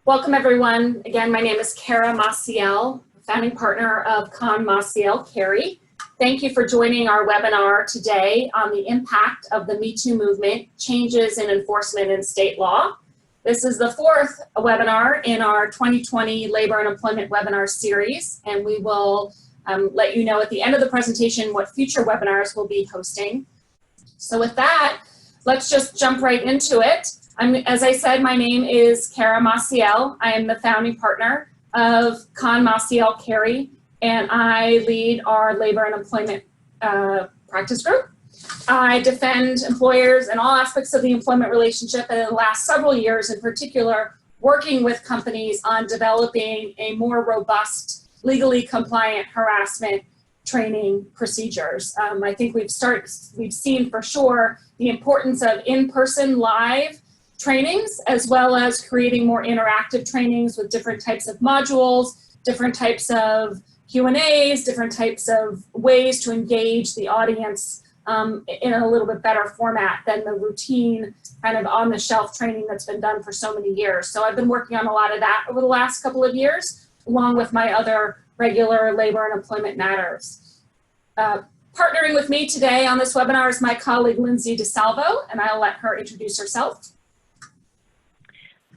Welcome everyone. Again, my name is Kara Maciel, founding partner of Con Maciel Carey. Thank you for joining our webinar today on the impact of the Me Too movement, changes in enforcement in state law. This is the fourth webinar in our 2020 Labor and Employment webinar series, and we will let you know at the end of the presentation what future webinars we'll be hosting. So with that, let's just jump right into it. As I said, my name is Kara Maciel. I am the founding partner of Con Maciel Carey, and I lead our labor and employment practice group. I defend employers in all aspects of the employment relationship, and in the last several years in particular, working with companies on developing a more robust, legally compliant harassment training procedures. I think we've seen for sure the importance of in-person live trainings, as well as creating more interactive trainings with different types of modules, different types of Q&As, different types of ways to engage the audience in a little bit better format than the routine kind of on-the-shelf training that's been done for so many years. So I've been working on a lot of that over the last couple of years, along with my other regular labor and employment matters. Partnering with me today on this webinar is my colleague Lindsey DeSalvo, and I'll let her introduce herself.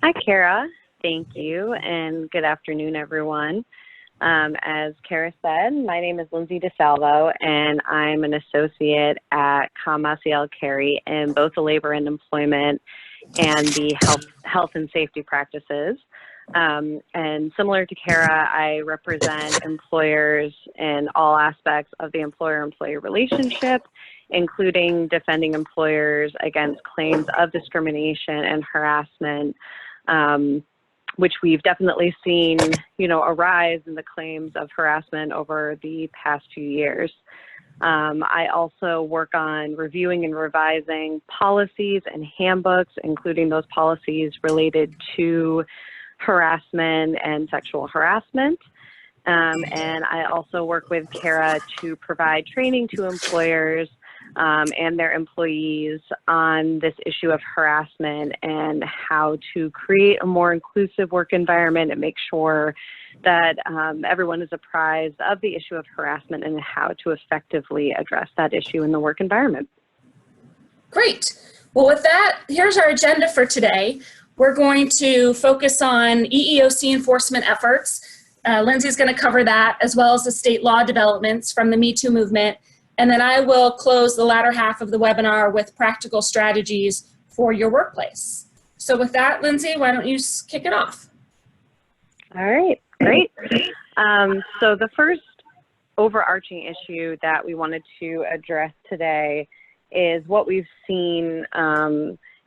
Hi, Kara. Thank you, and good afternoon, everyone. As Kara said, my name is Lindsey DeSalvo, and I'm an associate at Con Maciel Carey in both the labor and employment and the health and safety practices. And similar to Kara, I represent employers in all aspects of the employer-employee relationship, including defending employers against claims of discrimination and harassment, which we've definitely seen, a rise in the claims of harassment over the past few years. I also work on reviewing and revising policies and handbooks, including those policies related to harassment and sexual harassment. And I also work with Kara to provide training to employers and their employees on this issue of harassment and how to create a more inclusive work environment and make sure that everyone is apprised of the issue of harassment and how to effectively address that issue in the work environment. Great. Well, with that, here's our agenda for today. We're going to focus on EEOC enforcement efforts. Lindsey's going to cover that, as well as the state law developments from the Me Too movement. And then I will close the latter half of the webinar with practical strategies for your workplace. So with that, Lindsey, why don't you kick it off? All right, great. So the first overarching issue that we wanted to address today is what we've seen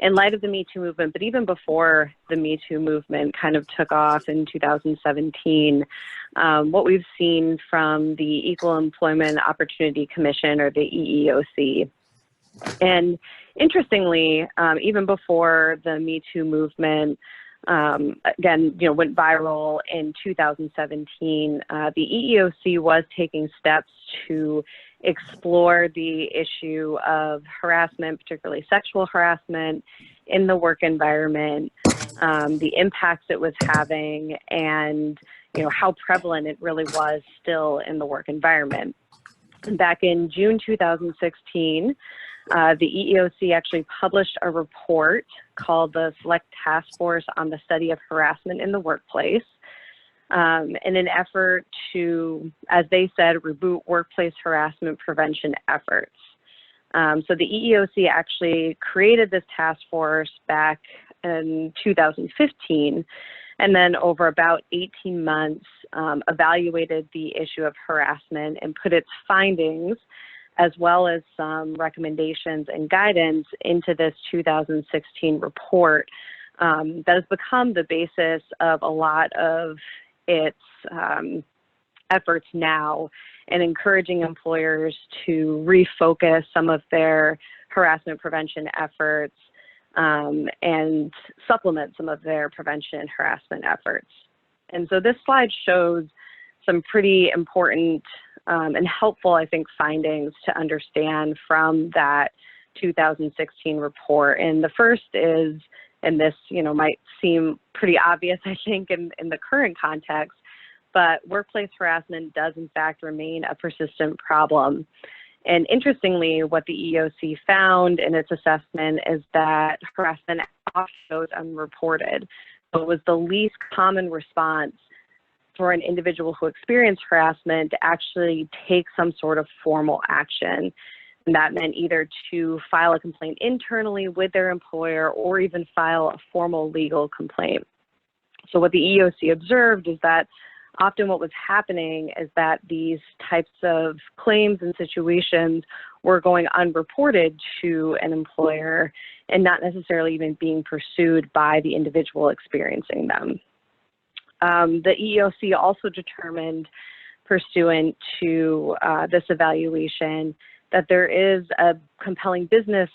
in light of the Me Too movement, but even before the Me Too movement kind of took off in 2017, what we've seen from the Equal Employment Opportunity Commission, or the EEOC. And interestingly, even before the Me Too movement, again, went viral in 2017, the EEOC was taking steps to explore the issue of harassment, particularly sexual harassment in the work environment, the impacts it was having, and how prevalent it really was still in the work environment. Back in June 2016, the EEOC actually published a report called the Select Task Force on the Study of Harassment in the Workplace, in an effort to, as they said, reboot workplace harassment prevention efforts. So the EEOC actually created this task force back in 2015, and then over about 18 months evaluated the issue of harassment and put its findings, as well as some recommendations and guidance, into this 2016 report that has become the basis of a lot of its efforts now, and encouraging employers to refocus some of their harassment prevention efforts and supplement some of their prevention and harassment efforts. And so this slide shows some pretty important and helpful, I think, findings to understand from that 2016 report. And the first is And this, might seem pretty obvious, I think, in the current context, but workplace harassment does in fact remain a persistent problem. And interestingly, what the EEOC found in its assessment is that harassment often goes unreported. So it was the least common response for an individual who experienced harassment to actually take some sort of formal action. And that meant either to file a complaint internally with their employer or even file a formal legal complaint. So what the EEOC observed is that often what was happening is that these types of claims and situations were going unreported to an employer and not necessarily even being pursued by the individual experiencing them. The EEOC also determined, pursuant to this evaluation, that there is a compelling business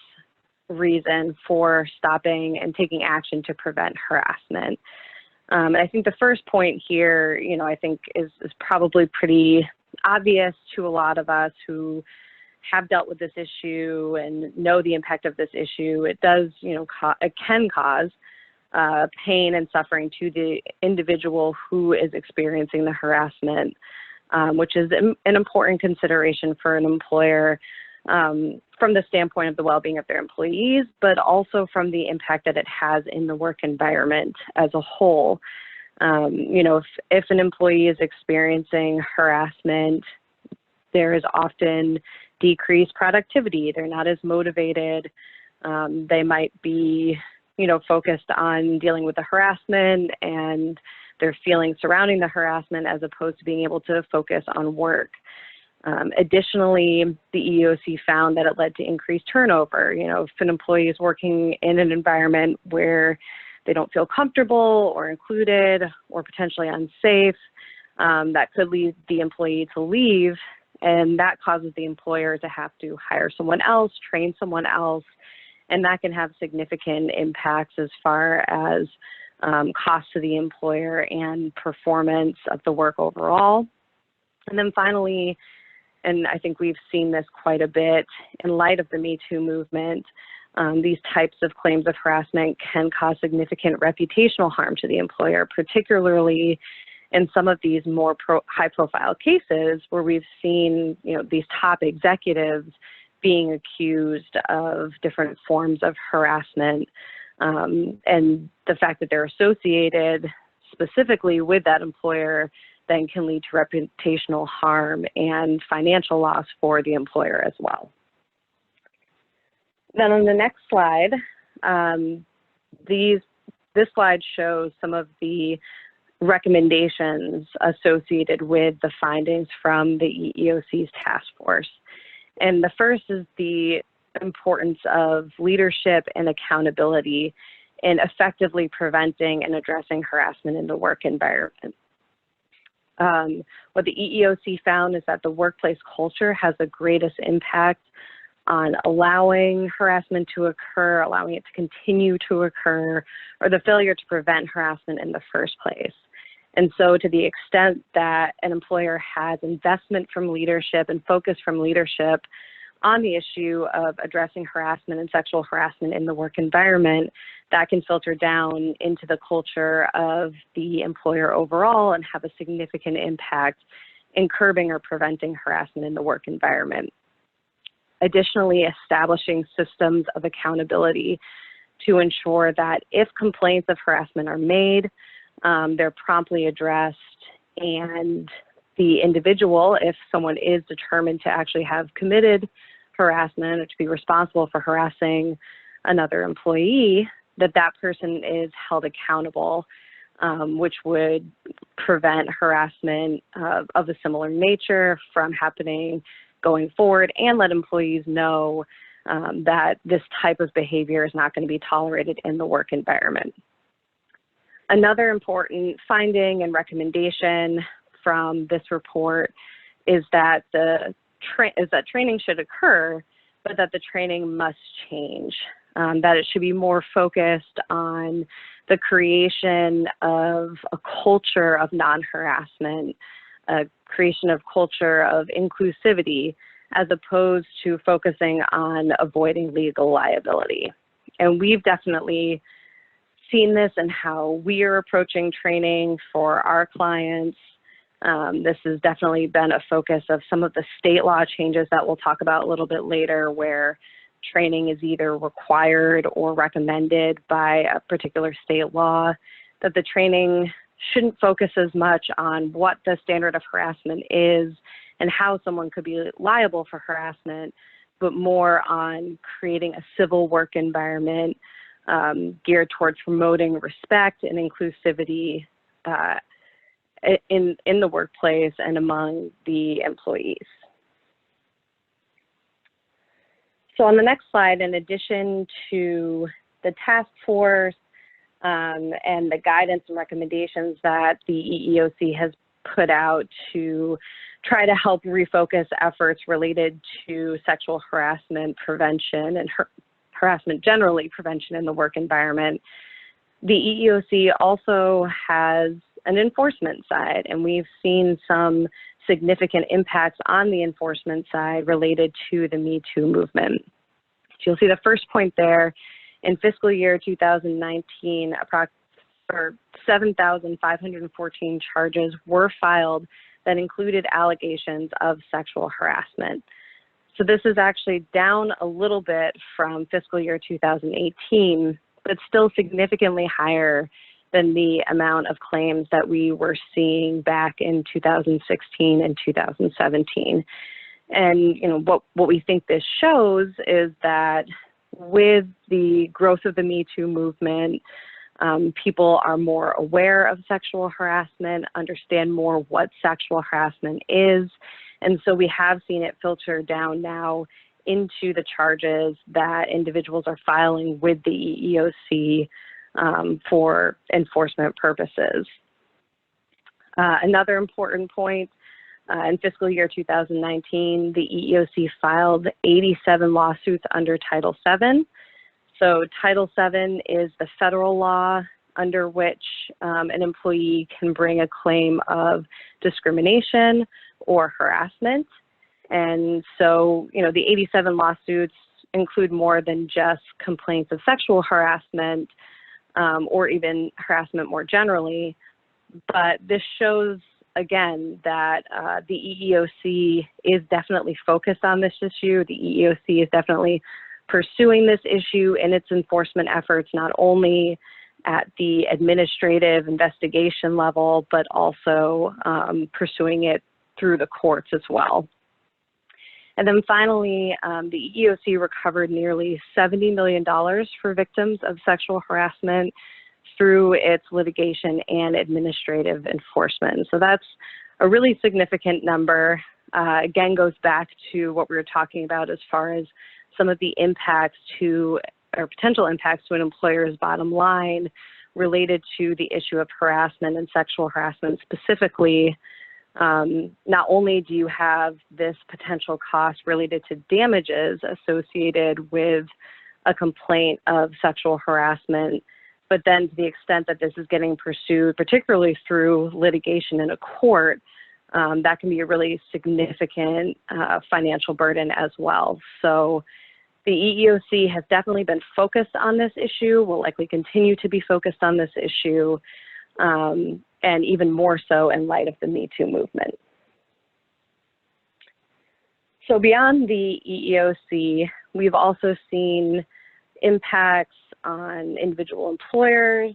reason for stopping and taking action to prevent harassment. And I think the first point here, I think is probably pretty obvious to a lot of us who have dealt with this issue and know the impact of this issue. It does, it can cause pain and suffering to the individual who is experiencing the harassment, which is an important consideration for an employer from the standpoint of the well-being of their employees, but also from the impact that it has in the work environment as a whole. If an employee is experiencing harassment, there is often decreased productivity. They're not as motivated. They might be, focused on dealing with the harassment and their feelings surrounding the harassment as opposed to being able to focus on work. Additionally, the EEOC found that it led to increased turnover. If an employee is working in an environment where they don't feel comfortable or included or potentially unsafe, that could lead the employee to leave, and that causes the employer to have to hire someone else, train someone else, and that can have significant impacts as far as cost to the employer and performance of the work overall. And then finally, and I think we've seen this quite a bit in light of the Me Too movement, these types of claims of harassment can cause significant reputational harm to the employer, particularly in some of these more high-profile cases where we've seen, these top executives being accused of different forms of harassment, and the fact that they're associated specifically with that employer then can lead to reputational harm and financial loss for the employer as well. Then on the next slide, this slide shows some of the recommendations associated with the findings from the EEOC's task force. And the first is the importance of leadership and accountability in effectively preventing and addressing harassment in the work environment. What the EEOC found is that the workplace culture has the greatest impact on allowing harassment to occur, allowing it to continue to occur, or the failure to prevent harassment in the first place. And so to the extent that an employer has investment from leadership and focus from leadership on the issue of addressing harassment and sexual harassment in the work environment, that can filter down into the culture of the employer overall and have a significant impact in curbing or preventing harassment in the work environment. Additionally, establishing systems of accountability to ensure that if complaints of harassment are made, they're promptly addressed, and the individual, if someone is determined to actually have committed harassment or to be responsible for harassing another employee, that person is held accountable, which would prevent harassment of a similar nature from happening going forward, and let employees know that this type of behavior is not going to be tolerated in the work environment. Another important finding and recommendation from this report is that training should occur, but that the training must change, that it should be more focused on the creation of a culture of non-harassment, a creation of culture of inclusivity, as opposed to focusing on avoiding legal liability. And we've definitely seen this in how we are approaching training for our clients. This has definitely been a focus of some of the state law changes that we'll talk about a little bit later, where training is either required or recommended by a particular state law, that the training shouldn't focus as much on what the standard of harassment is and how someone could be liable for harassment, but more on creating a civil work environment geared towards promoting respect and inclusivity in the workplace and among the employees. So on the next slide, in addition to the task force and the guidance and recommendations that the EEOC has put out to try to help refocus efforts related to sexual harassment prevention and harassment generally prevention in the work environment, the EEOC also has an enforcement side, and we've seen some significant impacts on the enforcement side related to the Me Too movement. So you'll see the first point there. In fiscal year 2019, 7,514 charges were filed that included allegations of sexual harassment. So this is actually down a little bit from fiscal year 2018, but still significantly higher than the amount of claims that we were seeing back in 2016 and 2017. And what we think this shows is that with the growth of the Me Too movement, people are more aware of sexual harassment, understand more what sexual harassment is, and so we have seen it filter down now into the charges that individuals are filing with the EEOC for enforcement purposes. Another important point, in fiscal year 2019, the EEOC filed 87 lawsuits under Title VII. So Title VII is the federal law under which an employee can bring a claim of discrimination or harassment. And so, the 87 lawsuits include more than just complaints of sexual harassment or even harassment more generally. But this shows, again, that the EEOC is definitely focused on this issue. The EEOC is definitely pursuing this issue in its enforcement efforts, not only at the administrative investigation level, but also pursuing it through the courts as well. And then finally, the EEOC recovered nearly $70 million for victims of sexual harassment through its litigation and administrative enforcement. So that's a really significant number. Again, goes back to what we were talking about as far as some of the impacts to, or potential impacts to an employer's bottom line related to the issue of harassment and sexual harassment specifically. Not only do you have this potential cost related to damages associated with a complaint of sexual harassment, but then to the extent that this is getting pursued, particularly through litigation in a court, that can be a really significant financial burden as well. So the EEOC has definitely been focused on this issue, will likely continue to be focused on this issue, and even more so in light of the Me Too movement. So beyond the EEOC, we've also seen impacts on individual employers,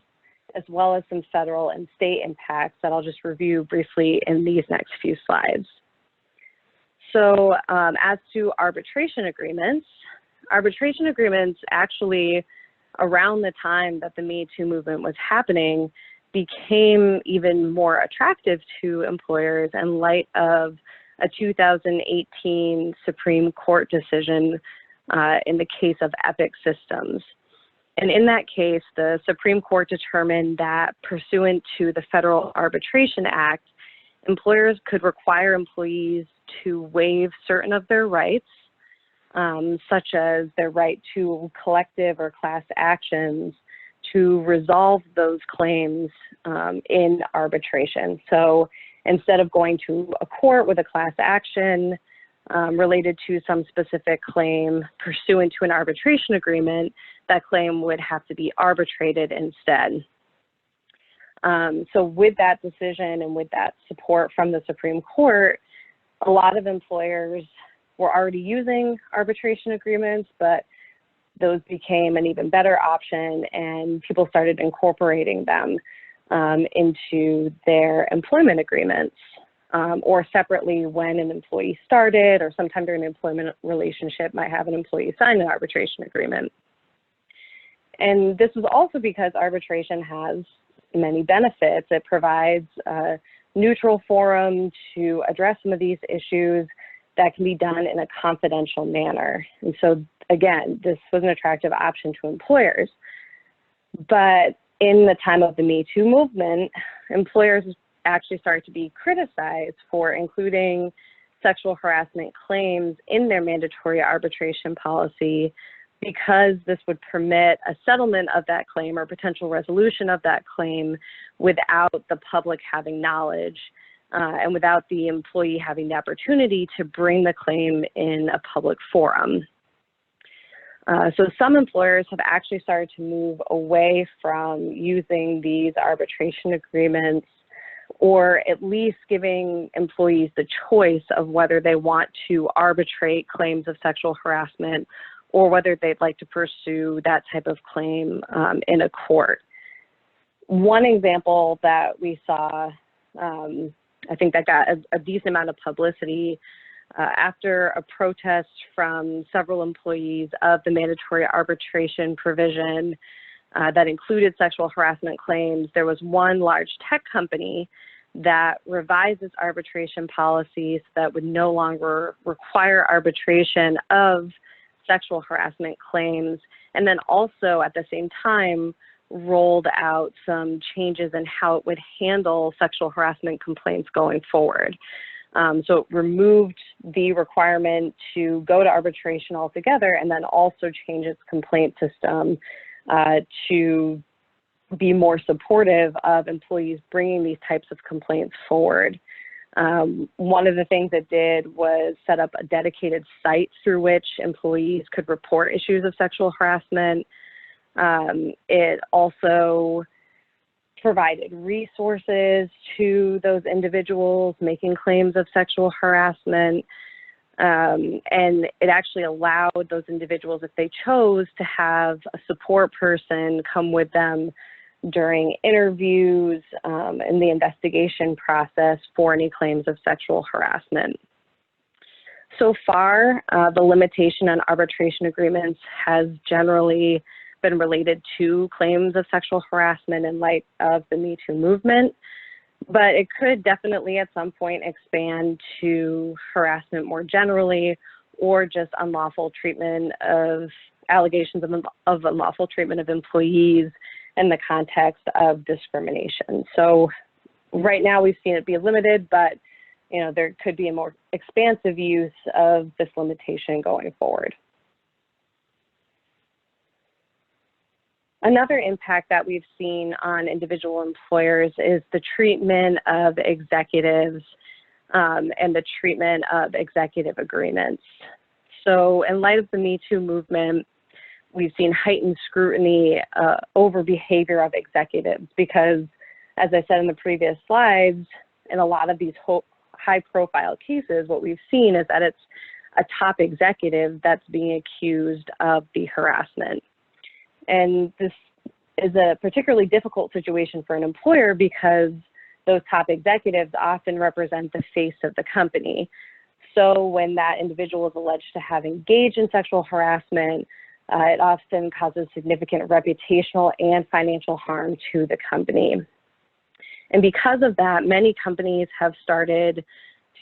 as well as some federal and state impacts that I'll just review briefly in these next few slides. So as to arbitration agreements actually, around the time that the Me Too movement was happening, became even more attractive to employers in light of a 2018 Supreme Court decision in the case of Epic Systems. And in that case, the Supreme Court determined that pursuant to the Federal Arbitration Act, employers could require employees to waive certain of their rights, such as their right to collective or class actions, to resolve those claims in arbitration. So instead of going to a court with a class action related to some specific claim pursuant to an arbitration agreement, that claim would have to be arbitrated instead. So with that decision and with that support from the Supreme Court, a lot of employers were already using arbitration agreements, but those became an even better option, and people started incorporating them into their employment agreements, or separately when an employee started, or sometime during the employment relationship might have an employee sign an arbitration agreement. And this was also because arbitration has many benefits. It provides a neutral forum to address some of these issues that can be done in a confidential manner. And so again, this was an attractive option to employers. But in the time of the Me Too movement, employers actually started to be criticized for including sexual harassment claims in their mandatory arbitration policy, because this would permit a settlement of that claim or potential resolution of that claim without the public having knowledge and without the employee having the opportunity to bring the claim in a public forum. So some employers have actually started to move away from using these arbitration agreements, or at least giving employees the choice of whether they want to arbitrate claims of sexual harassment or whether they'd like to pursue that type of claim in a court. One example that we saw, I think that got a decent amount of publicity after a protest from several employees of the mandatory arbitration provision that included sexual harassment claims. There was one large tech company that revised its arbitration policies that would no longer require arbitration of sexual harassment claims, and then also at the same time rolled out some changes in how it would handle sexual harassment complaints going forward. So it removed the requirement to go to arbitration altogether, and then also changed its complaint system to be more supportive of employees bringing these types of complaints forward. One of the things it did was set up a dedicated site through which employees could report issues of sexual harassment. It also provided resources to those individuals making claims of sexual harassment. And it actually allowed those individuals, if they chose, to have a support person come with them during interviews and the investigation process for any claims of sexual harassment. So far, the limitation on arbitration agreements has generally been related to claims of sexual harassment in light of the Me Too movement, but it could definitely at some point expand to harassment more generally, or just unlawful treatment of allegations of unlawful treatment of employees in the context of discrimination. So right now we've seen it be limited, but there could be a more expansive use of this limitation going forward. Another impact that we've seen on individual employers is the treatment of executives and the treatment of executive agreements. So in light of the Me Too movement, we've seen heightened scrutiny over behavior of executives because, as I said in the previous slides, in a lot of these high-profile cases, what we've seen is that it's a top executive that's being accused of the harassment. And this is a particularly difficult situation for an employer because those top executives often represent the face of the company. So when that individual is alleged to have engaged in sexual harassment, it often causes significant reputational and financial harm to the company. And because of that, many companies have started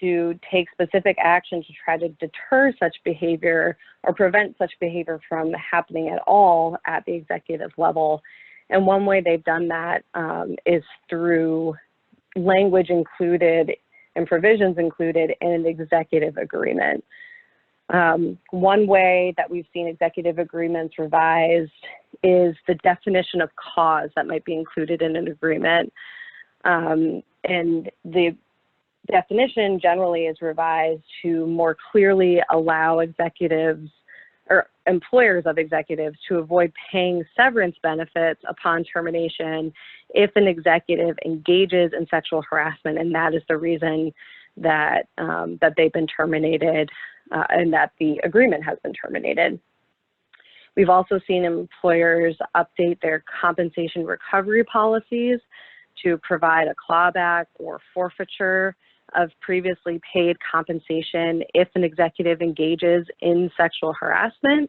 to take specific action to try to deter such behavior or prevent such behavior from happening at all at the executive level. And one way they've done that is through language included and provisions included in an executive agreement. One way that we've seen executive agreements revised is the definition of cause that might be included in an agreement. And the definition generally is revised to more clearly allow executives, or employers of executives to avoid paying severance benefits upon termination if an executive engages in sexual harassment, and that is the reason that, that they've been terminated and that the agreement has been terminated. We've also seen employers update their compensation recovery policies to provide a clawback or forfeiture of previously paid compensation if an executive engages in sexual harassment,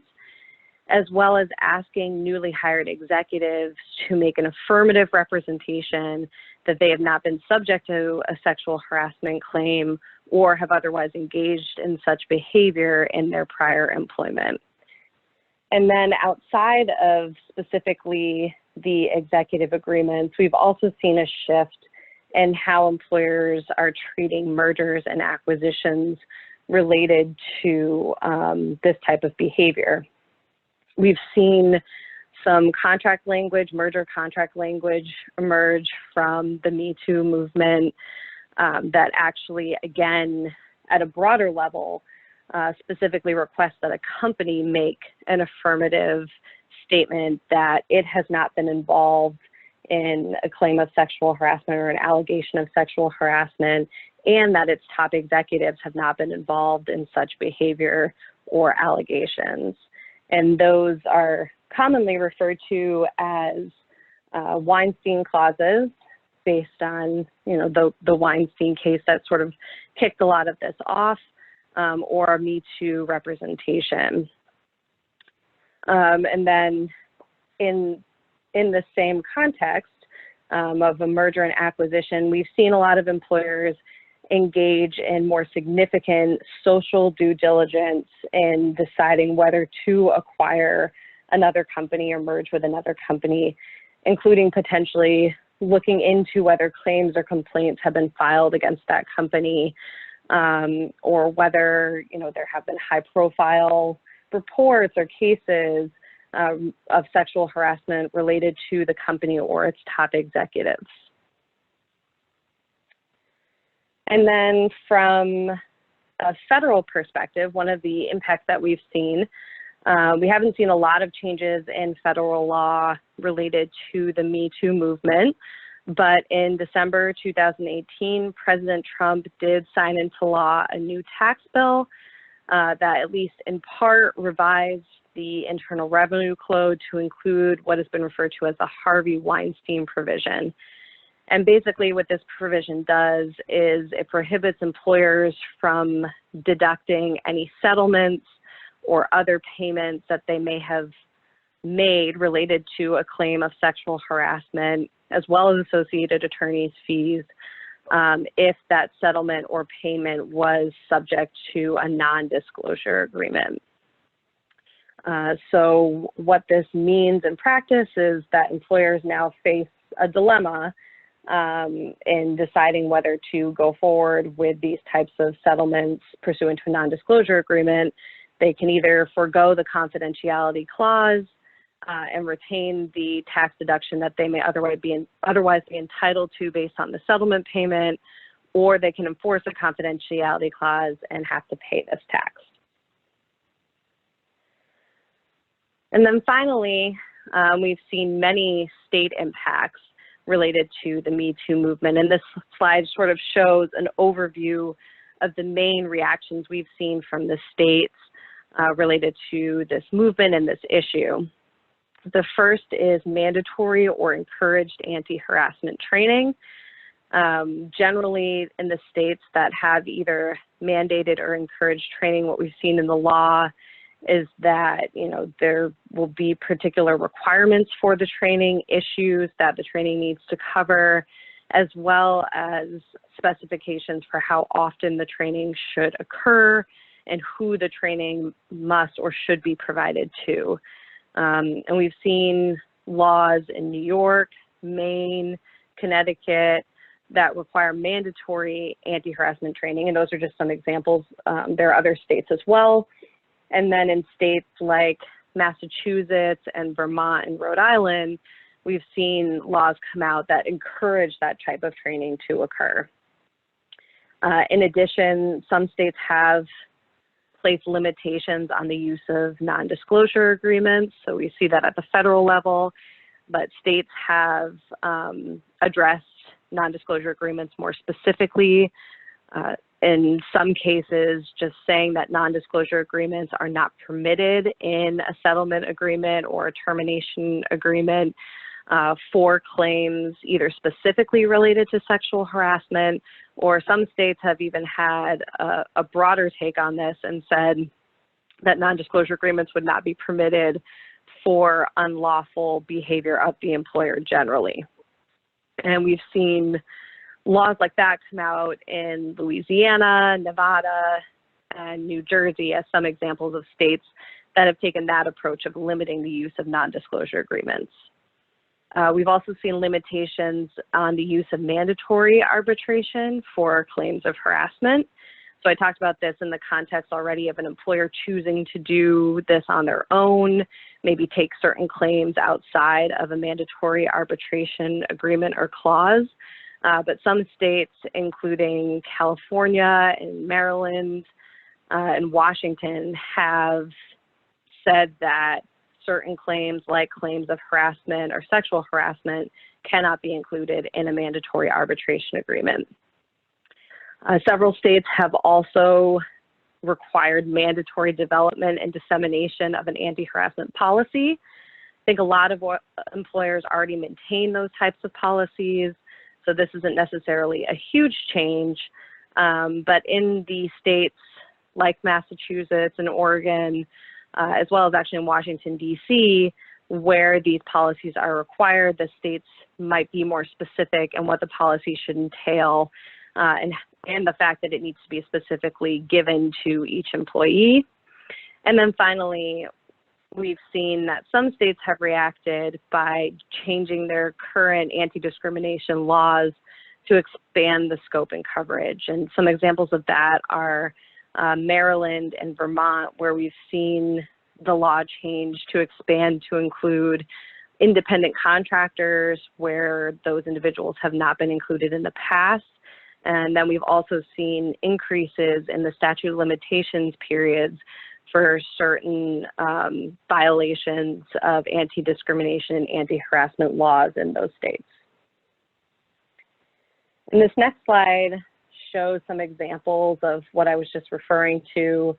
as well as asking newly hired executives to make an affirmative representation that they have not been subject to a sexual harassment claim or have otherwise engaged in such behavior in their prior employment. And then outside of specifically the executive agreements, we've also seen a shift in how employers are treating mergers and acquisitions related to this type of behavior. We've seen some contract language, merger contract language emerge from the Me Too movement that actually, again, at a broader level, specifically requests that a company make an affirmative statement that it has not been involved in a claim of sexual harassment or an allegation of sexual harassment, and that its top executives have not been involved in such behavior or allegations. And those are commonly referred to as Weinstein clauses, based on the Weinstein case that sort of kicked a lot of this off, or Me Too representation. And then in the same context of a merger and acquisition, we've seen a lot of employers engage in more significant social due diligence in deciding whether to acquire another company or merge with another company, including potentially looking into whether claims or complaints have been filed against that company, or whether there have been high-profile reports or cases of sexual harassment related to the company or its top executives. And then from a federal perspective, one of the impacts that we've seen, we haven't seen a lot of changes in federal law related to the Me Too movement, but in December 2018, President Trump did sign into law a new tax bill that at least in part revised the Internal Revenue Code to include what has been referred to as the Harvey Weinstein provision. And basically what this provision does is it prohibits employers from deducting any settlements or other payments that they may have made related to a claim of sexual harassment, as well as associated attorney's fees, if that settlement or payment was subject to a non-disclosure agreement. So what this means in practice is that employers now face a dilemma in deciding whether to go forward with these types of settlements pursuant to a non-disclosure agreement. They can either forego the confidentiality clause and retain the tax deduction that they may otherwise be entitled to based on the settlement payment, or they can enforce a confidentiality clause and have to pay this tax. And then finally, we've seen many state impacts related to the Me Too movement. And this slide sort of shows an overview of the main reactions we've seen from the states related to this movement and this issue. The first is mandatory or encouraged anti-harassment training. Generally in the states that have either mandated or encouraged training, what we've seen in the law is that there will be particular requirements for the training, issues that the training needs to cover, as well as specifications for how often the training should occur and who the training must or should be provided to. And we've seen laws in New York, Maine, Connecticut that require mandatory anti-harassment training, and those are just some examples. There are other states as well. And then in states like Massachusetts and Vermont and Rhode Island, we've seen laws come out that encourage that type of training to occur. In addition, some states have place limitations on the use of non-disclosure agreements. So we see that at the federal level, but states have addressed non-disclosure agreements more specifically. In some cases, just saying that non-disclosure agreements are not permitted in a settlement agreement or a termination agreement for claims either specifically related to sexual harassment, or some states have even had a broader take on this and said that non-disclosure agreements would not be permitted for unlawful behavior of the employer generally. And we've seen laws like that come out in Louisiana, Nevada, and New Jersey as some examples of states that have taken that approach of limiting the use of non-disclosure agreements. We've also seen limitations on the use of mandatory arbitration for claims of harassment. So I talked about this in the context already of an employer choosing to do this on their own, maybe take certain claims outside of a mandatory arbitration agreement or clause. But some states, including California and Maryland and Washington, have said that certain claims, like claims of harassment or sexual harassment, cannot be included in a mandatory arbitration agreement. Several states have also required mandatory development and dissemination of an anti-harassment policy. I think a lot of employers already maintain those types of policies, so this isn't necessarily a huge change, but in the states like Massachusetts and Oregon, as well as actually in Washington, D.C., where these policies are required, the states might be more specific in what the policy should entail, and the fact that it needs to be specifically given to each employee. And then finally, we've seen that some states have reacted by changing their current anti-discrimination laws to expand the scope and coverage. And some examples of that are Maryland and Vermont, where we've seen the law change to expand to include independent contractors, where those individuals have not been included in the past. And then we've also seen increases in the statute of limitations periods for certain violations of anti-discrimination and anti-harassment laws in those states. And this next slide shows some examples of what I was just referring to,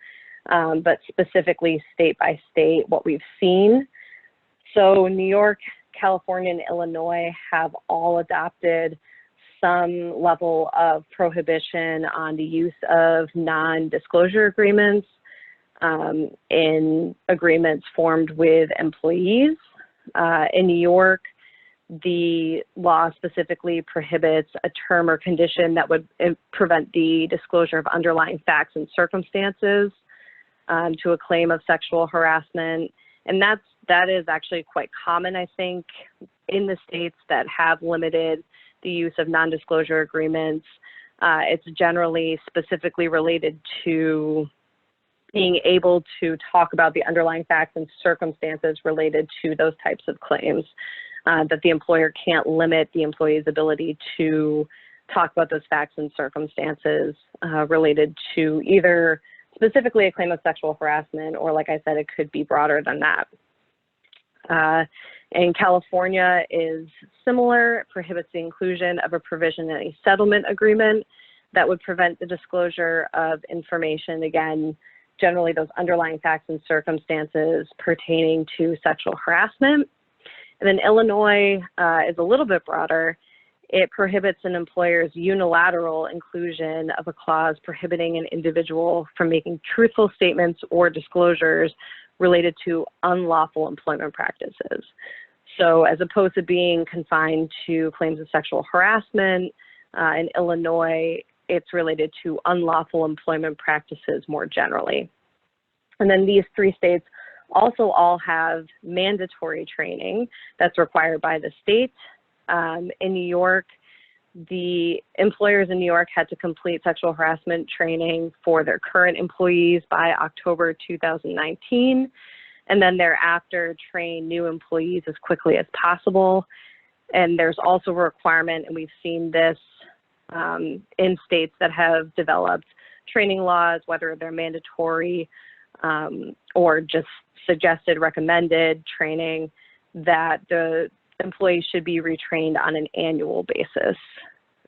but specifically state by state, what we've seen. So New York, California, and Illinois have all adopted some level of prohibition on the use of non-disclosure agreements in agreements formed with employees. In New York, the law specifically prohibits a term or condition that would prevent the disclosure of underlying facts and circumstances to a claim of sexual harassment. And that is actually quite common, I think, in the states that have limited the use of non-disclosure agreements. It's generally specifically related to being able to talk about the underlying facts and circumstances related to those types of claims, that the employer can't limit the employee's ability to talk about those facts and circumstances related to either specifically a claim of sexual harassment, or like I said, it could be broader than that. And California is similar. It prohibits the inclusion of a provision in a settlement agreement that would prevent the disclosure of information, again, generally those underlying facts and circumstances pertaining to sexual harassment. And then Illinois is a little bit broader. It prohibits an employer's unilateral inclusion of a clause prohibiting an individual from making truthful statements or disclosures related to unlawful employment practices. So as opposed to being confined to claims of sexual harassment, in Illinois, it's related to unlawful employment practices more generally. And then these three states also all have mandatory training that's required by the state. In New York, the employers in New York had to complete sexual harassment training for their current employees by October 2019, and then thereafter train new employees as quickly as possible. And there's also a requirement, and we've seen this in states that have developed training laws, whether they're mandatory or just suggested, recommended training, that the employees should be retrained on an annual basis.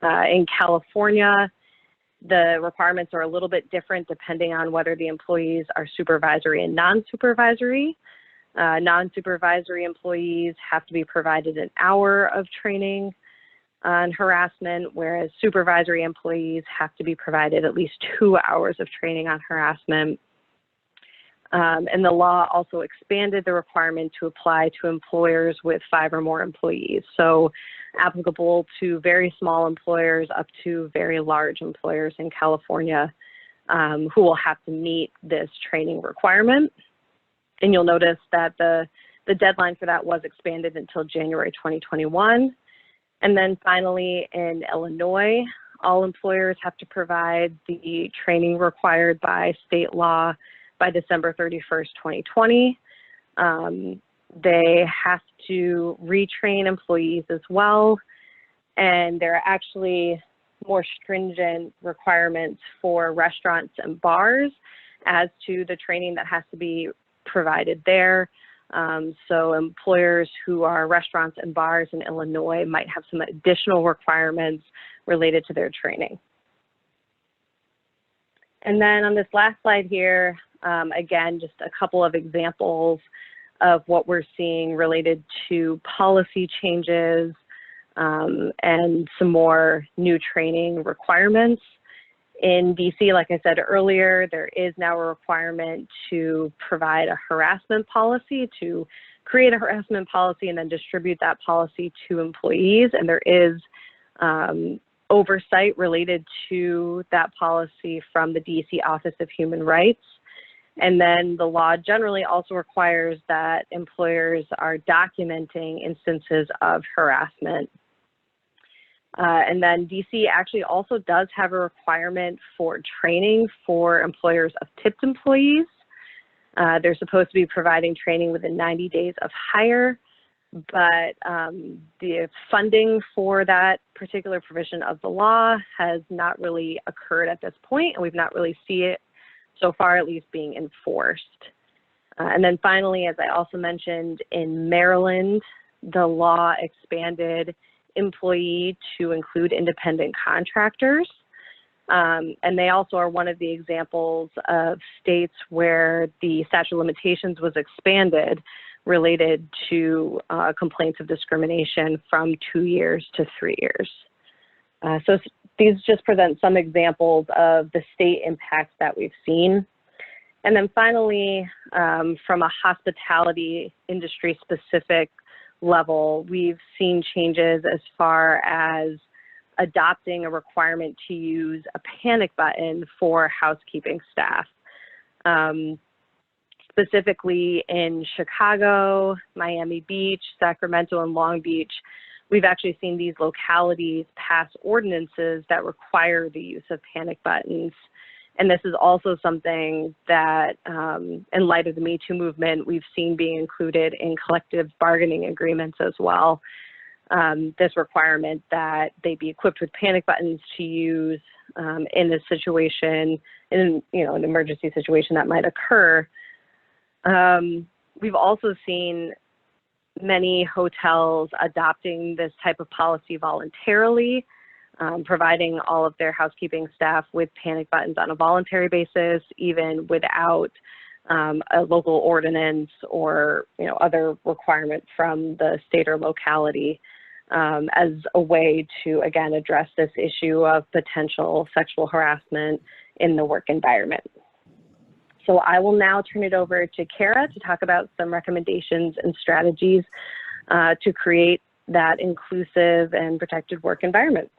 In California, the requirements are a little bit different depending on whether the employees are supervisory and non-supervisory. Non-supervisory employees have to be provided an hour of training on harassment, whereas supervisory employees have to be provided at least 2 hours of training on harassment. And the law also expanded the requirement to apply to employers with 5 or more employees. So applicable to very small employers up to very large employers in California who will have to meet this training requirement. And you'll notice that the deadline for that was expanded until January 2021. And then finally, in Illinois, all employers have to provide the training required by state law by December 31st, 2020. They have to retrain employees as well. And there are actually more stringent requirements for restaurants and bars as to the training that has to be provided there. So employers who are restaurants and bars in Illinois might have some additional requirements related to their training. And then on this last slide here, again, just a couple of examples of what we're seeing related to policy changes and some more new training requirements. In DC, like I said earlier, there is now a requirement to provide a harassment policy, to create a harassment policy and then distribute that policy to employees. And there is oversight related to that policy from the DC Office of Human Rights. And then the law generally also requires that employers are documenting instances of harassment. And then DC actually also does have a requirement for training for employers of tipped employees. They're supposed to be providing training within 90 days of hire, but the funding for that particular provision of the law has not really occurred at this point, and we've not really seen it so far, at least, being enforced. And then finally, as I also mentioned, in Maryland, the law expanded employee to include independent contractors. And they also are one of the examples of states where the statute of limitations was expanded related to complaints of discrimination from 2 years to 3 years. So these just present some examples of the state impacts that we've seen. And then finally, from a hospitality industry specific level, we've seen changes as far as adopting a requirement to use a panic button for housekeeping staff. Specifically in Chicago, Miami Beach, Sacramento, and Long Beach, we've actually seen these localities pass ordinances that require the use of panic buttons. And this is also something that, in light of the Me Too movement, we've seen being included in collective bargaining agreements as well. This requirement that they be equipped with panic buttons to use in a situation, in an emergency situation that might occur. We've also seen many hotels adopting this type of policy voluntarily, providing all of their housekeeping staff with panic buttons on a voluntary basis, even without a local ordinance or other requirement from the state or locality, as a way to, again, address this issue of potential sexual harassment in the work environment. So I will now turn it over to Kara to talk about some recommendations and strategies to create that inclusive and protected work environment.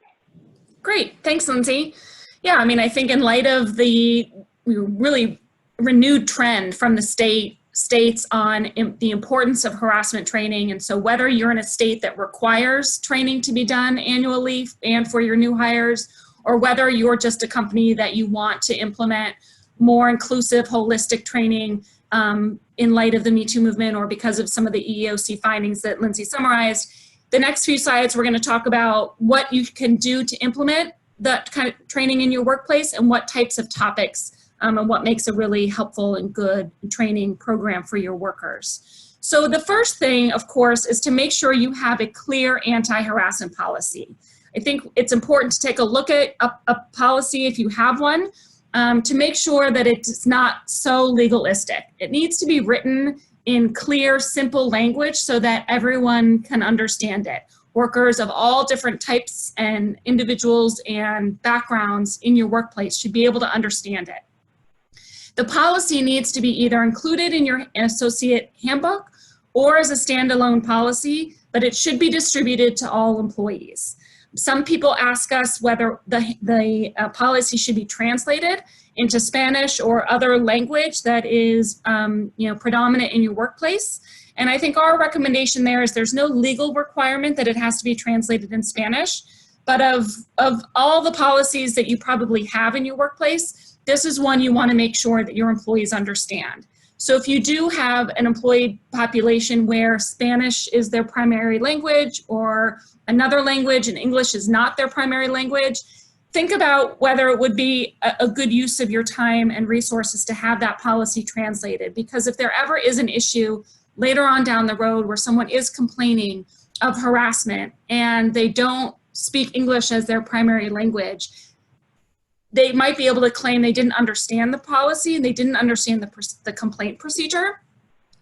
Great, thanks, Lindsey. Yeah, I mean, I think in light of the really renewed trend from the states on the importance of harassment training, and so whether you're in a state that requires training to be done annually and for your new hires, or whether you're just a company that you want to implement more inclusive, holistic training in light of the Me Too movement or because of some of the EEOC findings that Lindsey summarized. The next few slides, we're going to talk about what you can do to implement that kind of training in your workplace and what types of topics and what makes a really helpful and good training program for your workers. So the first thing, of course, is to make sure you have a clear anti-harassment policy. I think it's important to take a look at a policy if you have one to make sure that it's not so legalistic. It needs to be written in clear, simple language so that everyone can understand it. Workers of all different types and individuals and backgrounds in your workplace should be able to understand it. The policy needs to be either included in your associate handbook or as a standalone policy, but it should be distributed to all employees. Some people ask us whether the policy should be translated into Spanish or other language that is predominant in your workplace. And I think our recommendation there is there's no legal requirement that it has to be translated in Spanish, but of all the policies that you probably have in your workplace, this is one you want to make sure that your employees understand. So if you do have an employee population where Spanish is their primary language or another language and English is not their primary language, think about whether it would be a good use of your time and resources to have that policy translated. Because if there ever is an issue later on down the road where someone is complaining of harassment and they don't speak English as their primary language, they might be able to claim they didn't understand the policy and they didn't understand the complaint procedure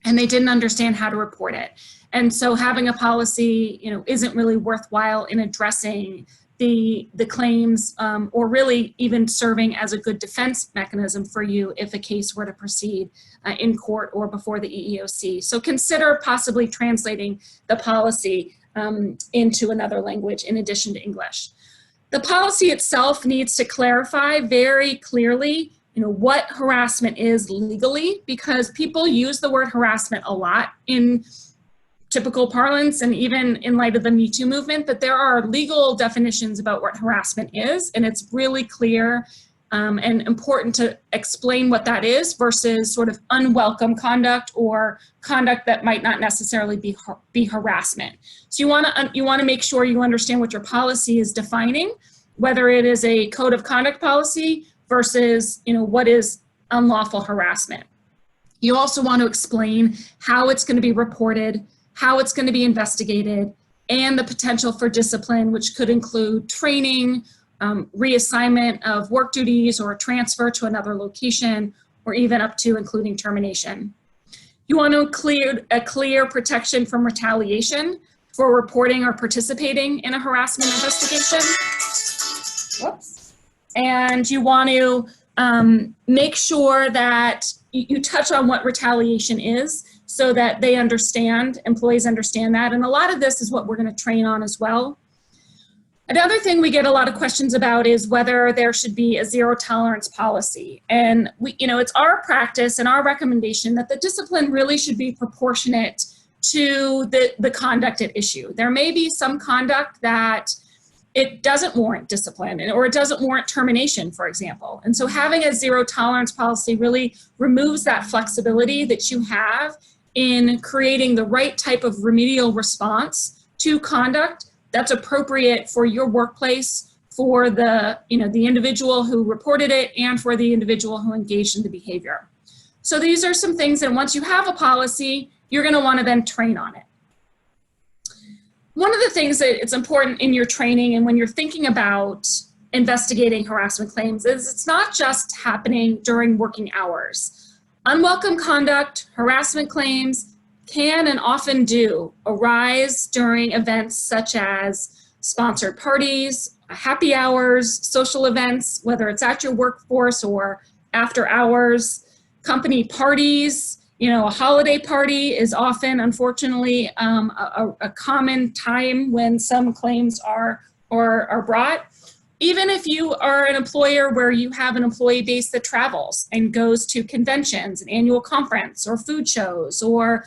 and they didn't understand how to report it. And so having a policy, isn't really worthwhile in addressing the claims or really even serving as a good defense mechanism for you if a case were to proceed in court or before the EEOC. So consider possibly translating the policy into another language in addition to English. The policy itself needs to clarify very clearly, what harassment is legally, because people use the word harassment a lot in typical parlance and even in light of the Me Too movement, but there are legal definitions about what harassment is, and it's really clear and important to explain what that is versus sort of unwelcome conduct or conduct that might not necessarily be harassment. So you want to make sure you understand what your policy is defining, whether it is a code of conduct policy versus what is unlawful harassment. You also want to explain how it's going to be reported, how it's going to be investigated, and the potential for discipline, which could include training, reassignment of work duties or transfer to another location, or even up to including termination. You want to include a clear protection from retaliation for reporting or participating in a harassment investigation. Whoops. And you want to make sure that you touch on what retaliation is so that they understand, employees understand that. And a lot of this is what we're going to train on as well. Another thing we get a lot of questions about is whether there should be a zero tolerance policy. And it's our practice and our recommendation that the discipline really should be proportionate to the conduct at issue. There may be some conduct that it doesn't warrant discipline or it doesn't warrant termination, for example. And so having a zero tolerance policy really removes that flexibility that you have in creating the right type of remedial response to conduct that's appropriate for your workplace, for the individual who reported it, and for the individual who engaged in the behavior. So these are some things that once you have a policy, you're going to want to then train on it. One of the things that it's important in your training and when you're thinking about investigating harassment claims is it's not just happening during working hours. Unwelcome conduct, harassment claims can and often do arise during events such as sponsored parties, happy hours, social events, whether it's at your workforce or after hours, company parties. A holiday party is often, unfortunately, a common time when some claims are brought. Even if you are an employer where you have an employee base that travels and goes to conventions, an annual conference or food shows or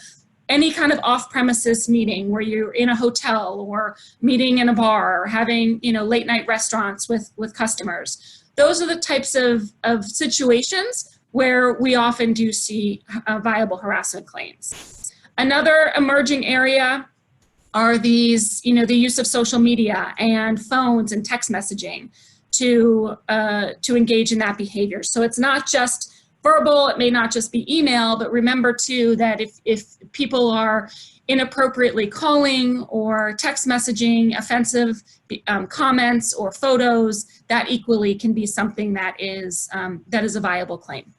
any kind of off-premises meeting where you're in a hotel or meeting in a bar or having late night restaurants with customers. Those are the types of situations where we often do see viable harassment claims. Another emerging area are these, the use of social media and phones and text messaging. to engage in that behavior. So it's not just verbal, it may not just be email, but remember too that if people are inappropriately calling or text messaging, offensive comments or photos, that equally can be something that is a viable claim.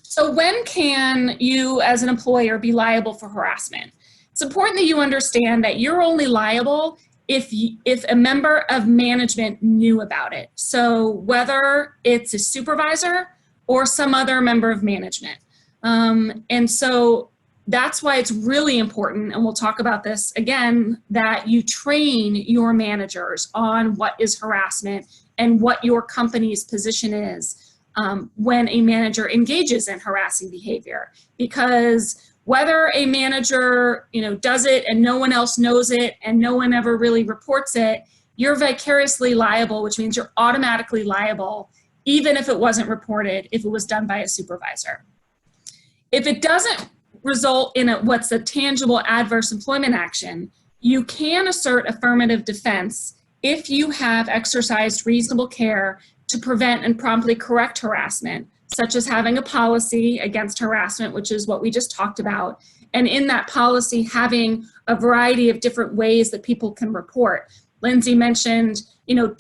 So when can you as an employer be liable for harassment? It's important that you understand that you're only liable if a member of management knew about it. So whether it's a supervisor or some other member of management. And so that's why it's really important, and we'll talk about this again, that you train your managers on what is harassment and what your company's position is when a manager engages in harassing behavior. Because whether a manager, does it and no one else knows it and no one ever really reports it, you're vicariously liable, which means you're automatically liable, even if it wasn't reported, if it was done by a supervisor. If it doesn't result in what's a tangible adverse employment action, you can assert affirmative defense if you have exercised reasonable care to prevent and promptly correct harassment, such as having a policy against harassment, which is what we just talked about, and in that policy having a variety of different ways that people can report. Lindsey mentioned,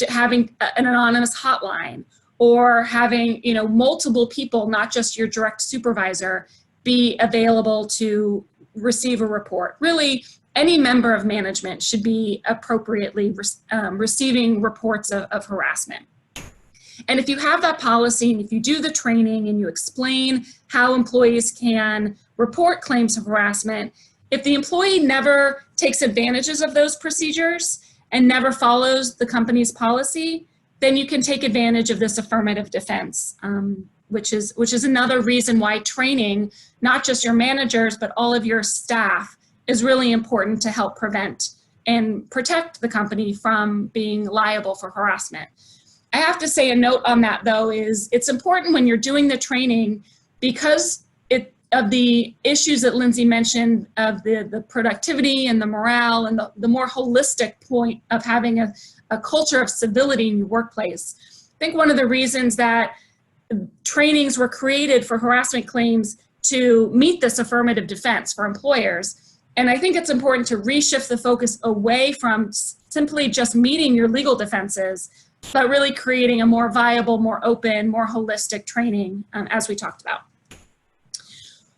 having an anonymous hotline, or having, multiple people, not just your direct supervisor, be available to receive a report. Really, any member of management should be appropriately receiving reports of harassment. And if you have that policy, and if you do the training and you explain how employees can report claims of harassment, if the employee never takes advantages of those procedures and never follows the company's policy, then you can take advantage of this affirmative defense, which is another reason why training, not just your managers, but all of your staff, is really important to help prevent and protect the company from being liable for harassment. I have to say a note on that, though, is it's important when you're doing the training, because of the issues that Lindsey mentioned, of the productivity and the morale and the more holistic point of having a culture of civility in your workplace. I think one of the reasons that trainings were created for harassment claims to meet this affirmative defense for employers. And I think it's important to reshift the focus away from simply just meeting your legal defenses, but really creating a more viable, more open, more holistic training, as we talked about.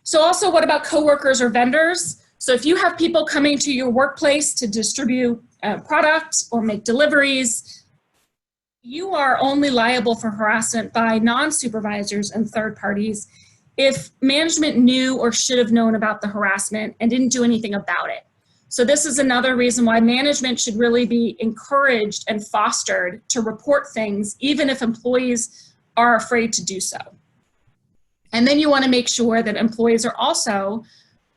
So also, what about coworkers or vendors? So if you have people coming to your workplace to distribute products or make deliveries, you are only liable for harassment by non-supervisors and third parties if management knew or should have known about the harassment and didn't do anything about it. So this is another reason why management should really be encouraged and fostered to report things, even if employees are afraid to do so. And then you want to make sure that employees are also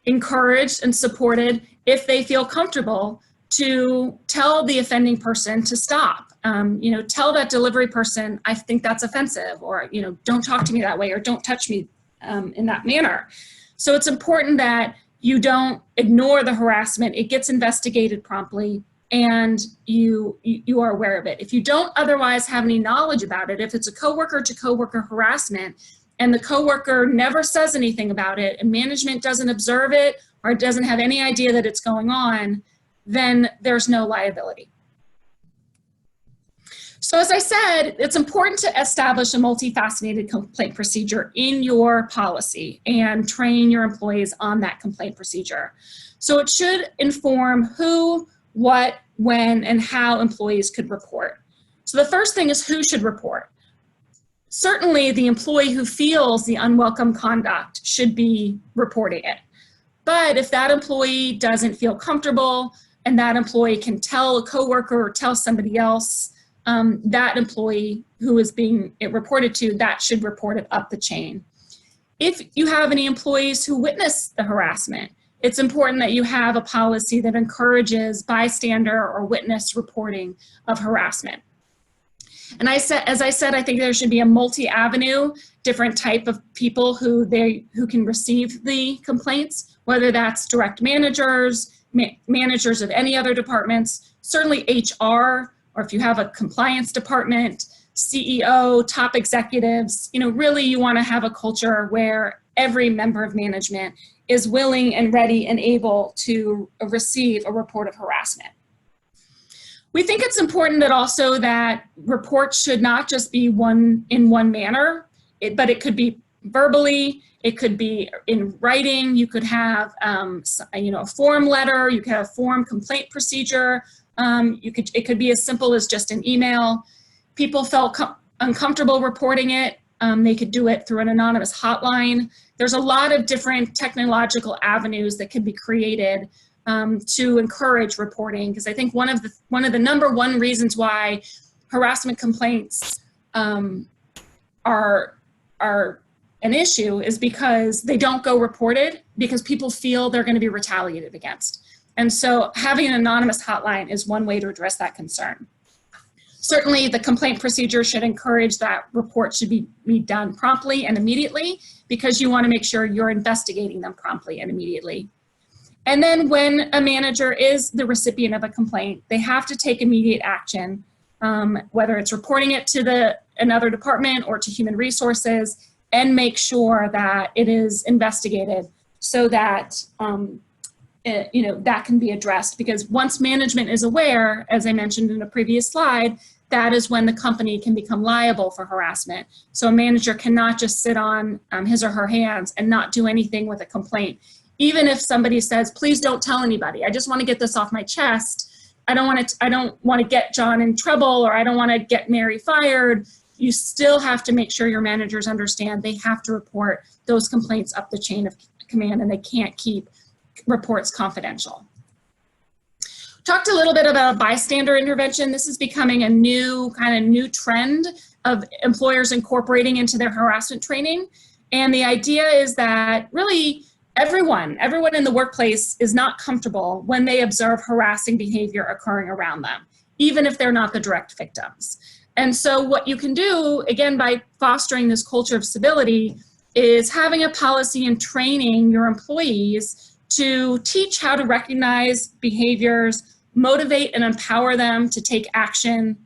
encouraged and supported if they feel comfortable to tell the offending person to stop. Tell that delivery person, I think that's offensive, or, don't talk to me that way, or don't touch me in that manner. So it's important that you don't ignore the harassment. It gets investigated promptly, and you are aware of it. If you don't otherwise have any knowledge about it, if it's a coworker to coworker harassment and the coworker never says anything about it and management doesn't observe it or doesn't have any idea that it's going on, then there's no liability. So as I said, it's important to establish a multifaceted complaint procedure in your policy and train your employees on that complaint procedure. So it should inform who, what, when, and how employees could report. So the first thing is who should report. Certainly the employee who feels the unwelcome conduct should be reporting it. But if that employee doesn't feel comfortable and that employee can tell a coworker or tell somebody else, that employee who is being reported to, that should report it up the chain. If you have any employees who witness the harassment, it's important that you have a policy that encourages bystander or witness reporting of harassment. And as I said, I think there should be a multi-avenue, different type of people who can receive the complaints, whether that's direct managers, managers of any other departments, certainly HR or if you have a compliance department, CEO, top executives, really you want to have a culture where every member of management is willing and ready and able to receive a report of harassment. We think it's important that also that reports should not just be in one manner, but it could be verbally, it could be in writing, you could have a form letter, you could have a form complaint procedure, it could be as simple as just an email. People felt uncomfortable reporting it, they could do it through an anonymous hotline. There's a lot of different technological avenues that could be created to encourage reporting, because I think one of the number one reasons why harassment complaints are an issue is because they don't go reported because people feel they're going to be retaliated against. And so having an anonymous hotline is one way to address that concern. Certainly the complaint procedure should encourage that report should be done promptly and immediately, because you want to make sure you're investigating them promptly and immediately. And then when a manager is the recipient of a complaint, they have to take immediate action, whether it's reporting it to another department or to human resources, and make sure that it is investigated so that that can be addressed. Because once management is aware, as I mentioned in a previous slide, that is when the company can become liable for harassment. So a manager cannot just sit on his or her hands and not do anything with a complaint. Even if somebody says, please don't tell anybody, I just want to get this off my chest. I don't want to get John in trouble, or I don't want to get Mary fired. You still have to make sure your managers understand they have to report those complaints up the chain of command, and they can't keep reports confidential. Talked a little bit about bystander intervention. This is becoming a new trend of employers incorporating into their harassment training. And the idea is that really everyone in the workplace is not comfortable when they observe harassing behavior occurring around them, even if they're not the direct victims. And so what you can do, again, by fostering this culture of civility, is having a policy and training your employees to teach how to recognize behaviors, motivate and empower them to take action,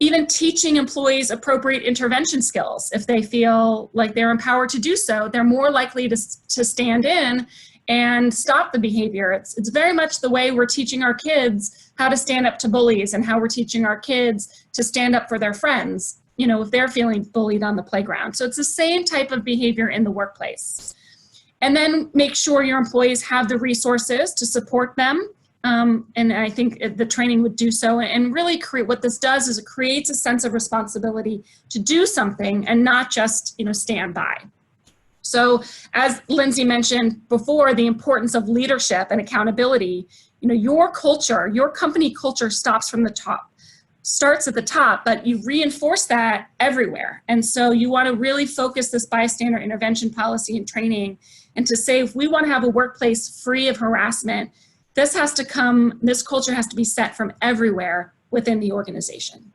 even teaching employees appropriate intervention skills. If they feel like they're empowered to do so, they're more likely to stand in and stop the behavior. It's very much the way we're teaching our kids how to stand up to bullies, and how we're teaching our kids to stand up for their friends, if they're feeling bullied on the playground. So it's the same type of behavior in the workplace. And then make sure your employees have the resources to support them. And I think the training would do so, and really what this does is it creates a sense of responsibility to do something and not just, stand by. So as Lindsey mentioned before, the importance of leadership and accountability, your culture, your company culture starts at the top, but you reinforce that everywhere. And so you want to really focus this bystander intervention policy and training, and to say, if we want to have a workplace free of harassment, this culture has to be set from everywhere within the organization.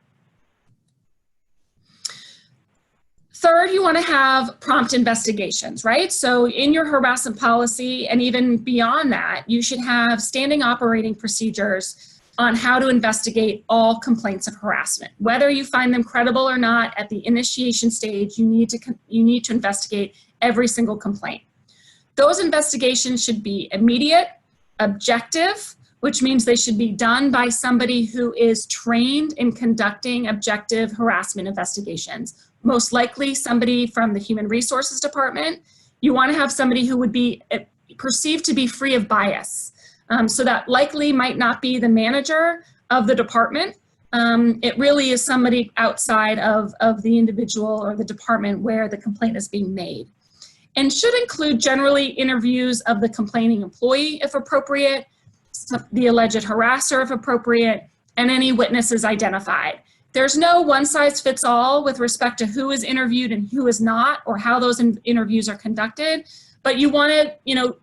Third, you want to have prompt investigations, right? So in your harassment policy, and even beyond that, you should have standing operating procedures on how to investigate all complaints of harassment. Whether you find them credible or not, at the initiation stage, you need to investigate every single complaint. Those investigations should be immediate, objective, which means they should be done by somebody who is trained in conducting objective harassment investigations. Most likely somebody from the Human Resources Department. You want to have somebody who would be perceived to be free of bias. So that likely might not be the manager of the department. It really is somebody outside of the individual or the department where the complaint is being made. And should include generally interviews of the complaining employee if appropriate, the alleged harasser if appropriate, and any witnesses identified. There's no one size fits all with respect to who is interviewed and who is not, or how those interviews are conducted, but you want to,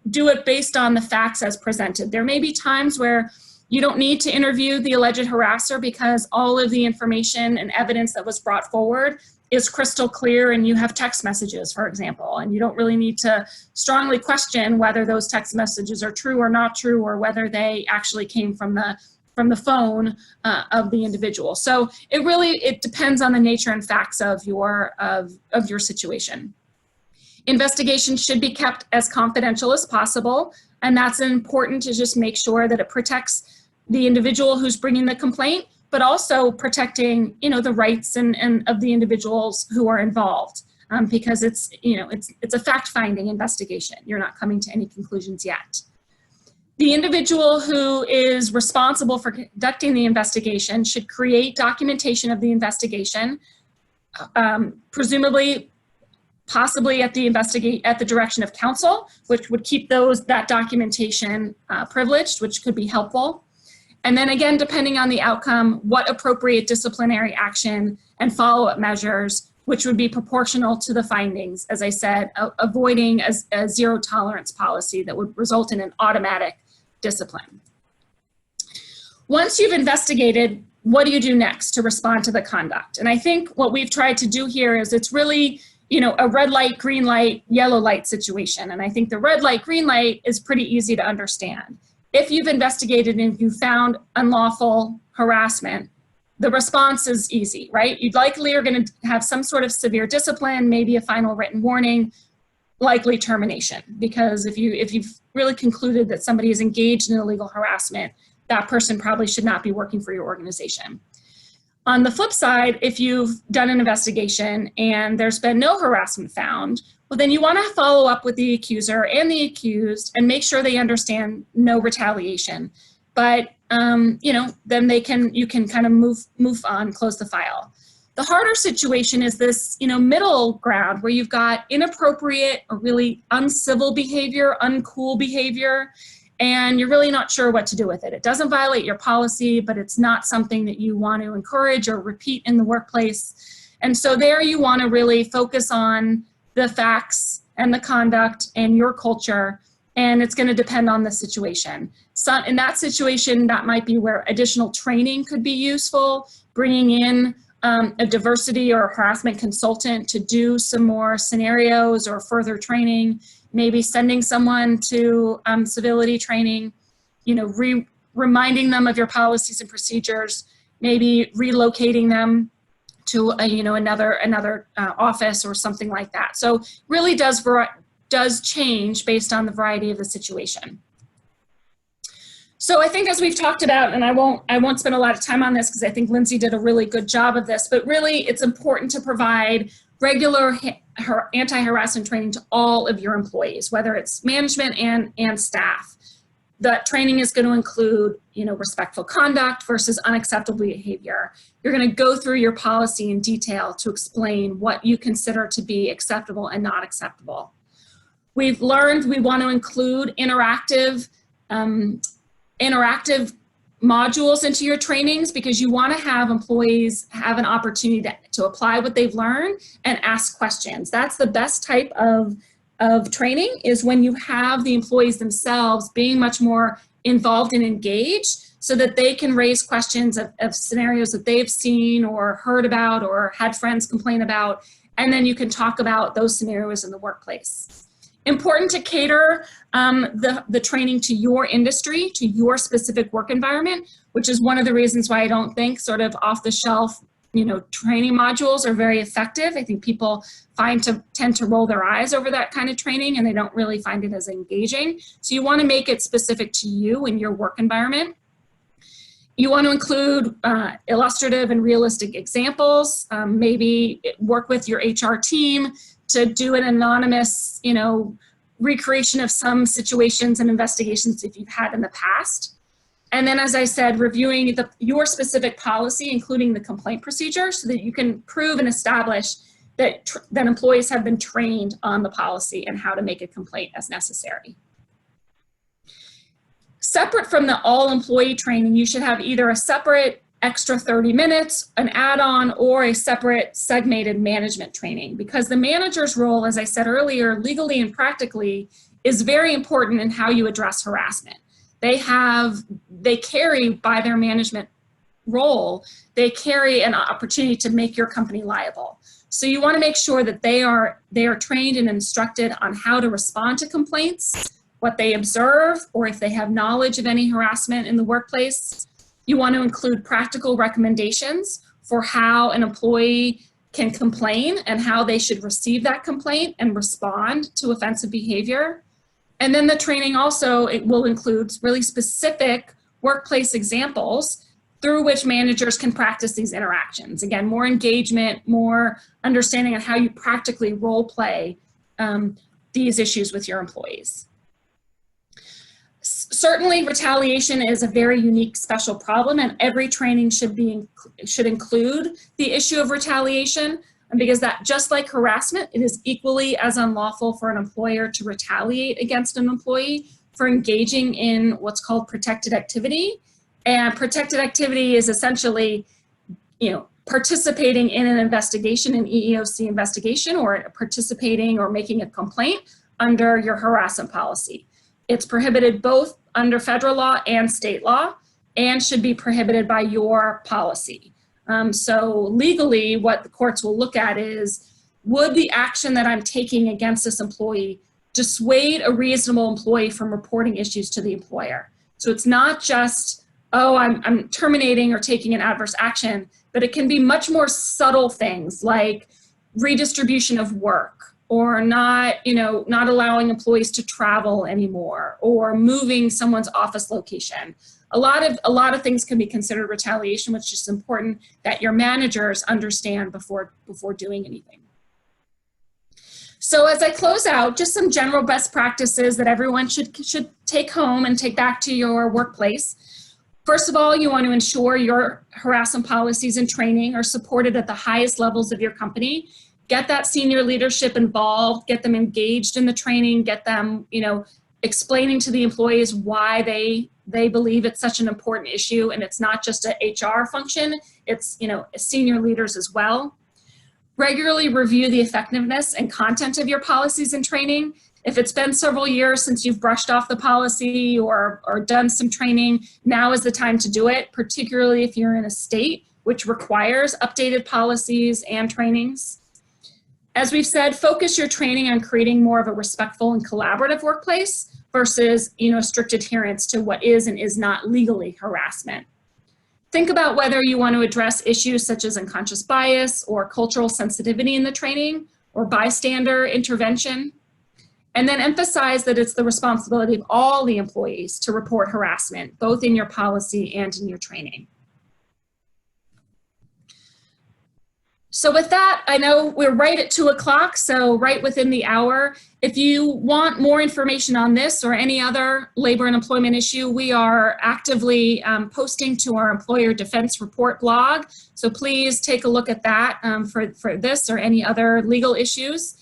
do it based on the facts as presented. There may be times where you don't need to interview the alleged harasser because all of the information and evidence that was brought forward is crystal clear, and you have text messages, for example, and you don't really need to strongly question whether those text messages are true or not true, or whether they actually came from the the phone of the individual. So it depends on the nature and facts of your situation. Investigation should be kept as confidential as possible, and that's important to just make sure that it protects the individual who's bringing the complaint, but also protecting, the rights and of the individuals who are involved, because it's a fact-finding investigation. You're not coming to any conclusions yet. The individual who is responsible for conducting the investigation should create documentation of the investigation, presumably, possibly at the direction of counsel, which would keep that documentation privileged, which could be helpful. And then again, depending on the outcome, what appropriate disciplinary action and follow-up measures, which would be proportional to the findings, as I said, avoiding a zero tolerance policy that would result in an automatic discipline. Once you've investigated, what do you do next to respond to the conduct? And I think what we've tried to do here is it's really, a red light, green light, yellow light situation. And I think the red light, green light is pretty easy to understand. If you've investigated and you found unlawful harassment, the response is easy, right? You likely are going to have some sort of severe discipline, maybe a final written warning, likely termination, because if you've really concluded that somebody is engaged in illegal harassment, that person probably should not be working for your organization. On the flip side, if you've done an investigation and there's been no harassment found, well, then you want to follow up with the accuser and the accused and make sure they understand no retaliation. But then you can kind of move on, close the file. The harder situation is this, middle ground where you've got inappropriate or really uncivil behavior, uncool behavior, and you're really not sure what to do with it. It doesn't violate your policy, but it's not something that you want to encourage or repeat in the workplace. And so there you want to really focus on the facts and the conduct and your culture, and it's going to depend on the situation. So in that situation, that might be where additional training could be useful, bringing in a diversity or harassment consultant to do some more scenarios or further training, maybe sending someone to civility training, reminding them of your policies and procedures, maybe relocating them to another office or something like that. So really does change based on the variety of the situation. So I think, as we've talked about, and I won't spend a lot of time on this because I think Lindsey did a really good job of this, but really it's important to provide regular anti-harassment training to all of your employees, whether it's management and staff. That training is going to include, respectful conduct versus unacceptable behavior. You're going to go through your policy in detail to explain what you consider to be acceptable and not acceptable. We've learned we want to include interactive modules into your trainings because you want to have employees have an opportunity to apply what they've learned and ask questions. That's the best type of training, is when you have the employees themselves being much more involved and engaged so that they can raise questions of scenarios that they've seen or heard about or had friends complain about, and then you can talk about those scenarios in the workplace. Important to cater the training to your industry, to your specific work environment, which is one of the reasons why I don't think sort of off-the-shelf, training modules are very effective. I think people tend to roll their eyes over that kind of training, and they don't really find it as engaging. So you want to make it specific to you and your work environment. You want to include illustrative and realistic examples. Maybe work with your HR team to do an anonymous, recreation of some situations and investigations that you've had in the past. And then, as I said, reviewing your specific policy, including the complaint procedure, so that you can prove and establish that employees have been trained on the policy and how to make a complaint as necessary. Separate from the all-employee training, you should have either a separate extra 30 minutes, an add-on, or a separate segmented management training, because the manager's role, as I said earlier, legally and practically, is very important in how you address harassment. They carry, by their management role, they carry an opportunity to make your company liable. So you want to make sure that they are trained and instructed on how to respond to complaints, what they observe, or if they have knowledge of any harassment in the workplace, You want to include practical recommendations for how an employee can complain and how they should receive that complaint and respond to offensive behavior. And then the training also, it will include really specific workplace examples through which managers can practice these interactions. Again, more engagement, more understanding of how you practically role play these issues with your employees. Certainly, retaliation is a very unique, special problem, and every training should include the issue of retaliation, because that, just like harassment, it is equally as unlawful for an employer to retaliate against an employee for engaging in what's called protected activity. And protected activity is essentially, participating in an investigation, an EEOC investigation, or participating or making a complaint under your harassment policy. It's prohibited both under federal law and state law, and should be prohibited by your policy. So legally, what the courts will look at is, would the action that I'm taking against this employee dissuade a reasonable employee from reporting issues to the employer? So it's not just, oh, I'm terminating or taking an adverse action, but it can be much more subtle things like redistribution of work, or not allowing employees to travel anymore, or moving someone's office location. A lot of things can be considered retaliation, which is important that your managers understand before doing anything. So as I close out, just some general best practices that everyone should take home and take back to your workplace. First of all, you want to ensure your harassment policies and training are supported at the highest levels of your company. Get that senior leadership involved, get them engaged in the training, get them, explaining to the employees why they believe it's such an important issue, and it's not just a HR function, it's, senior leaders as well. Regularly review the effectiveness and content of your policies and training. If it's been several years since you've brushed off the policy or done some training, now is the time to do it, particularly if you're in a state which requires updated policies and trainings. As we've said, focus your training on creating more of a respectful and collaborative workplace versus, strict adherence to what is and is not legally harassment. Think about whether you want to address issues such as unconscious bias or cultural sensitivity in the training, or bystander intervention. And then emphasize that it's the responsibility of all the employees to report harassment, both in your policy and in your training. So with that, I know we're right at 2 o'clock, so right within the hour. If you want more information on this or any other labor and employment issue, we are actively posting to our Employer Defense Report blog. So please take a look at that for this or any other legal issues.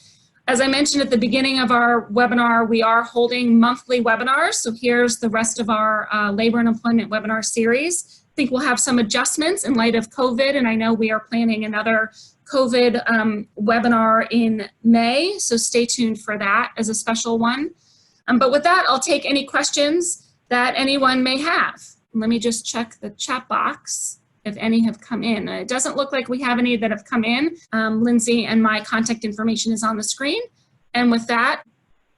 As I mentioned at the beginning of our webinar, we are holding monthly webinars. So here's the rest of our labor and employment webinar series. I think we'll have some adjustments in light of COVID, and I know we are planning another COVID webinar in May, so stay tuned for that as a special one. But with that, I'll take any questions that anyone may have. Let me just check the chat box if any have come in. It doesn't look like we have any that have come in. Lindsey and my contact information is on the screen. And with that,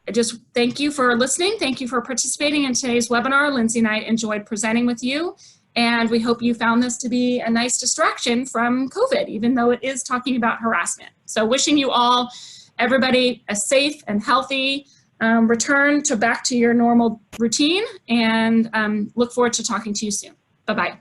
I just thank you for listening. Thank you for participating in today's webinar. Lindsey and I enjoyed presenting with you. And we hope you found this to be a nice distraction from COVID, even though it is talking about harassment. So wishing you all, everybody, a safe and healthy return back to your normal routine, and look forward to talking to you soon. Bye-bye.